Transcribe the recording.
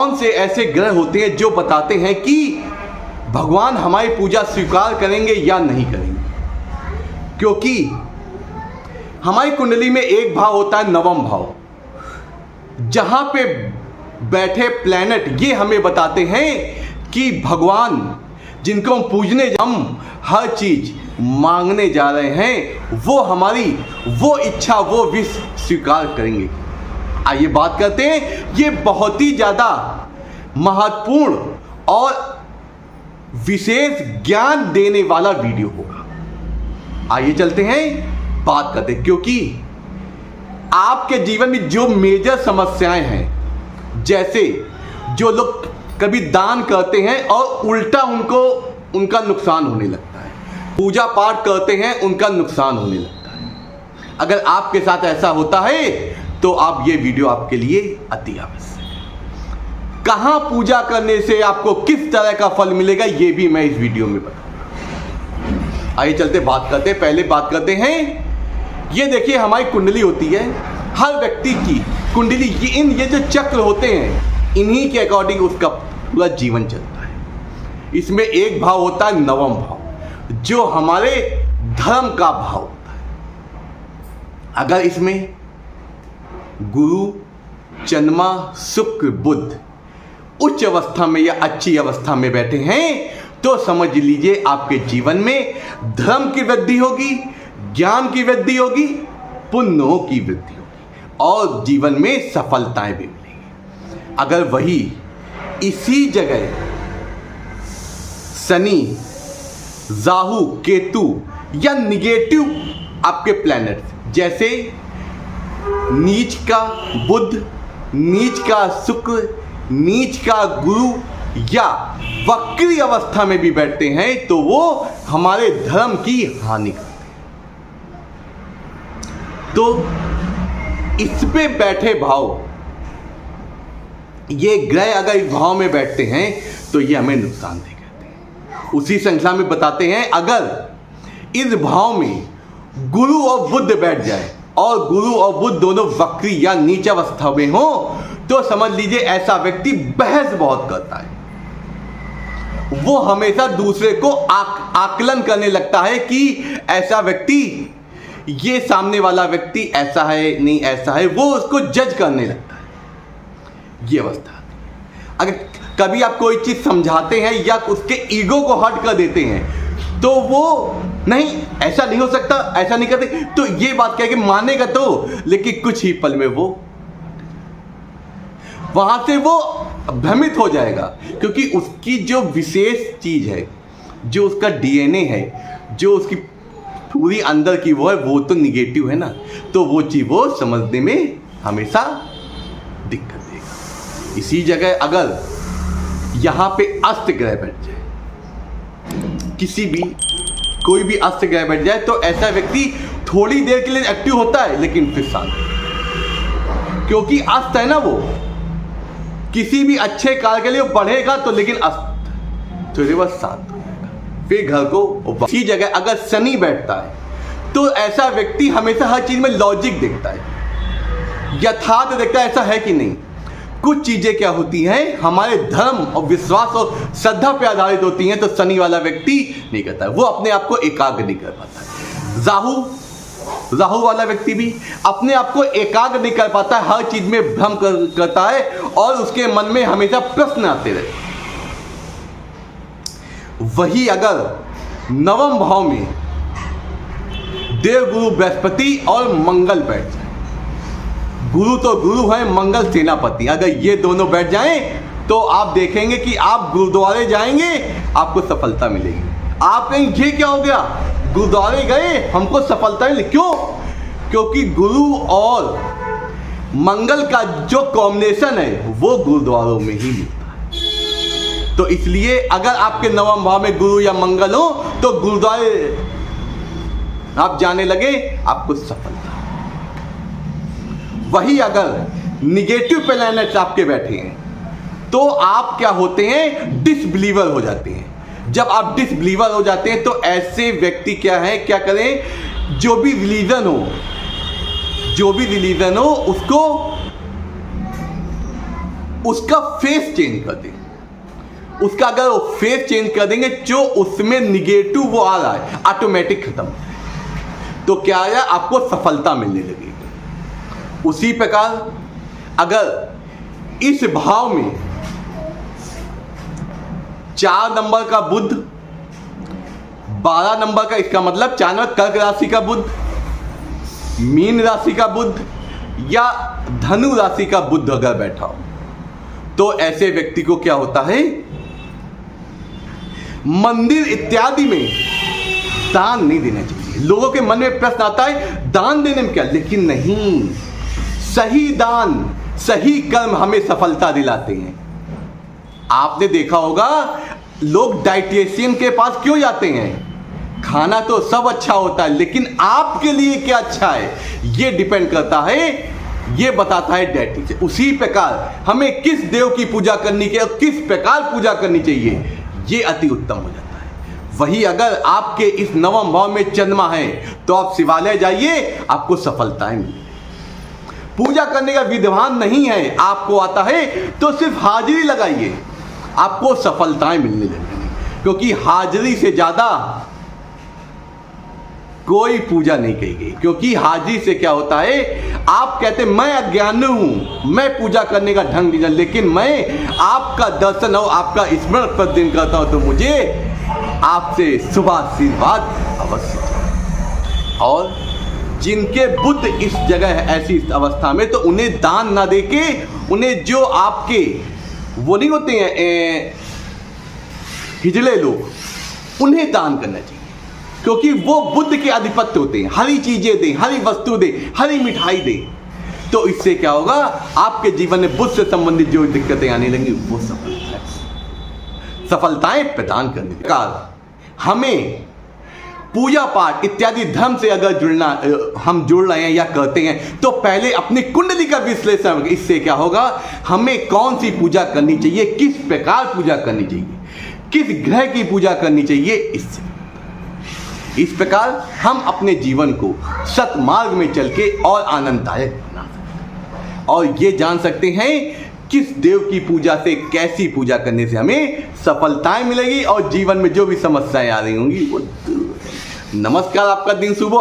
कौन से ऐसे ग्रह होते हैं जो बताते हैं कि भगवान हमारी पूजा स्वीकार करेंगे या नहीं करेंगे। क्योंकि हमारी कुंडली में एक भाव होता है नवम भाव, जहां पे बैठे प्लैनेट ये हमें बताते हैं कि भगवान जिनको हम पूजने हम हर चीज मांगने जा रहे हैं वो हमारी वो इच्छा वो विश स्वीकार करेंगे। आइए बात करते हैं, ये बहुत ही ज़्यादा महत्वपूर्ण और विशेष ज्ञान देने वाला वीडियो होगा। आइए चलते हैं, बात करते हैं। क्योंकि आपके जीवन में जो मेजर समस्याएं हैं, जैसे जो लोग कभी दान करते हैं और उल्टा उनका नुकसान होने लगता है, पूजा पाठ करते हैं उनका नुकसान होने लगता है, अगर आपके साथ ऐसा होता है तो आप ये वीडियो आपके लिए अति आवश्यक है। कहां पूजा करने से आपको किस तरह का फल मिलेगा ये भी मैं इस वीडियो में बताऊंगा। आइए चलते बात करते हैं। पहले बात करते हैं, ये देखिए हमारी कुंडली होती है, हर व्यक्ति की कुंडली, ये जो चक्र होते हैं इन्हीं के अकॉर्डिंग उसका पूरा जीवन चलता है। इसमें एक भाव होता है नवम भाव, जो हमारे धर्म का भाव होता है। अगर इसमें गुरु, चंद्रमा, शुक्र, बुध उच्च अवस्था में या अच्छी अवस्था में बैठे हैं तो समझ लीजिए आपके जीवन में धर्म की वृद्धि होगी, ज्ञान की वृद्धि होगी, पुण्यों की वृद्धि होगी और जीवन में सफलताएं भी मिलेंगी। अगर वही इसी जगह शनि, राहु, केतु या निगेटिव आपके प्लैनेट जैसे नीच का बुध, नीच का शुक्र, नीच का गुरु या वक्री अवस्था में भी बैठते हैं तो वो हमारे धर्म की हानि करते हैं। तो इस पे बैठे भाव, ये ग्रह अगर इस भाव में बैठते हैं तो ये हमें नुकसान दे करते हैं। उसी श्रृंखला में बताते हैं, अगर इस भाव में गुरु और बुध बैठ जाए और गुरु और बुध दोनों वक्री या नीच अवस्था में हो तो समझ लीजिए ऐसा व्यक्ति बहस बहुत करता है। वो हमेशा दूसरे को आकलन करने लगता है कि ऐसा व्यक्ति, ये सामने वाला व्यक्ति ऐसा है नहीं ऐसा है, वो उसको जज करने लगता है। ये अवस्था, अगर कभी आप कोई चीज समझाते हैं या उसके ईगो को हर्ट कर देते हैं तो वो नहीं ऐसा नहीं हो सकता, ऐसा नहीं करते, तो ये बात कह के मानेगा तो, लेकिन कुछ ही पल में वो वहां से वो भ्रमित हो जाएगा। क्योंकि उसकी जो विशेष चीज है, जो उसका डीएनए है, जो उसकी पूरी अंदर की वो है, वो तो निगेटिव है ना, तो वो चीज वो समझने में हमेशा दिक्कत देगा। इसी जगह अगर यहां पे अस्त ग्रह बैठ जाए, किसी भी कोई भी अस्त ग्रह बैठ जाए तो ऐसा व्यक्ति थोड़ी देर के लिए एक्टिव होता है लेकिन फिर शांत, क्योंकि अस्त है ना, वो किसी भी अच्छे कार्य के लिए बढ़ेगा तो, लेकिन अस्त थोड़ी देर शांत हो जाएगा, फिर घर को। इसी जगह अगर शनि बैठता है तो ऐसा व्यक्ति हमेशा हर चीज में लॉजिक देखता है, यथार्थ देखता है, ऐसा है कि नहीं। कुछ चीजें क्या होती हैं हमारे धर्म और विश्वास और श्रद्धा पे आधारित होती हैं, तो शनि वाला व्यक्ति नहीं करता है, वो अपने आप को एकाग्र नहीं कर पाता है। राहु वाला व्यक्ति भी अपने आप को एकाग्र नहीं कर पाता है, हर चीज में भ्रम करता है और उसके मन में हमेशा प्रश्न आते रहते। वही अगर नवम भाव में देवगुरु बृहस्पति और मंगल बैठ जाए, गुरु तो गुरु है, मंगल सेनापति, अगर ये दोनों बैठ जाएं तो आप देखेंगे कि आप गुरुद्वारे जाएंगे, आपको सफलता मिलेगी। आप कहेंगे ये क्या हो गया, गुरुद्वारे गए हमको सफलता मिली, क्यों? क्योंकि गुरु और मंगल का जो कॉम्बिनेशन है वो गुरुद्वारों में ही मिलता है। तो इसलिए अगर आपके नवम भाव में गुरु या मंगल हो तो गुरुद्वारे आप जाने लगे, आपको सफलता। वही अगर निगेटिव प्लैनेट्स आपके बैठे हैं तो आप क्या होते हैं, डिसबिलीवर हो जाते हैं। जब आप डिसबिलीवर हो जाते हैं तो ऐसे व्यक्ति क्या है, क्या करें, जो भी रिलीजन हो उसको उसका फेस चेंज कर दें। उसका अगर वो फेस चेंज कर देंगे, जो उसमें निगेटिव वो आ रहा है ऑटोमेटिक खत्म, तो क्या आया, आपको सफलता मिलने लगेगी। उसी प्रकार अगर इस भाव में 4 नंबर का बुध, 12 नंबर का, इसका मतलब 4 नंबर कर्क राशि का बुध, मीन राशि का बुध या धनु राशि का बुध अगर बैठा हो, तो ऐसे व्यक्ति को क्या होता है, मंदिर इत्यादि में दान नहीं देना चाहिए। लोगों के मन में प्रश्न आता है दान देने में क्या, लेकिन नहीं, सही दान, सही कर्म हमें सफलता दिलाते हैं। आपने देखा होगा लोग डाइटिशियन के पास क्यों जाते हैं, खाना तो सब अच्छा होता है, लेकिन आपके लिए क्या अच्छा है ये डिपेंड करता है, ये बताता है डाइटिशियन। उसी प्रकार हमें किस देव की पूजा करनी चाहिए और किस प्रकार पूजा करनी चाहिए, ये अति उत्तम हो जाता है। वही अगर आपके इस नवम भाव में चंद्रमा है तो आप शिवालय जाइए, आपको सफलताएं मिलेंगी। पूजा करने का विद्वान नहीं है, आपको आता है तो सिर्फ हाजिरी लगाइए, आपको सफलताएं मिलने लगेंगी। क्योंकि हाजिरी से ज्यादा कोई पूजा नहीं कही गई। क्योंकि हाजिरी से क्या होता है, आप कहते मैं अज्ञानी हूं, मैं पूजा करने का ढंग नहीं, लेकिन मैं आपका दर्शन और आपका स्मरण प्रतिदिन करता हूं, तो मुझे आपसे शुभ आशीर्वाद अवश्य चाहिए। और जिनके बुद्ध इस जगह है, ऐसी इस अवस्था में, तो उन्हें दान ना देके, उन्हें जो आपके वो नहीं होते हैं हिजड़े लोग, उन्हें दान करना चाहिए। क्योंकि वो बुद्ध के आधिपत्य होते हैं, हरी चीजें दें, हरी वस्तु दें, हरी मिठाई दें, तो इससे क्या होगा, आपके जीवन में बुद्ध से संबंधित जो दिक्कतें आने लगेंगी वो सफलताएं प्रदान करने का। हमें पूजा पाठ इत्यादि धर्म से अगर जुड़ना, हम जुड़ रहे हैं या करते हैं, तो पहले अपनी कुंडली का विश्लेषण, इससे क्या होगा, हमें कौन सी पूजा करनी चाहिए, किस प्रकार पूजा करनी चाहिए, किस ग्रह की पूजा करनी चाहिए, इससे इस प्रकार हम अपने जीवन को सतमार्ग में चल के और आनंददायक बना सकते हैं और ये जान सकते हैं किस देव की पूजा से, कैसी पूजा करने से हमें सफलताएं मिलेगी और जीवन में जो भी समस्याएं आ रही होंगी वो दूर। नमस्कार, आपका दिन शुभ हो।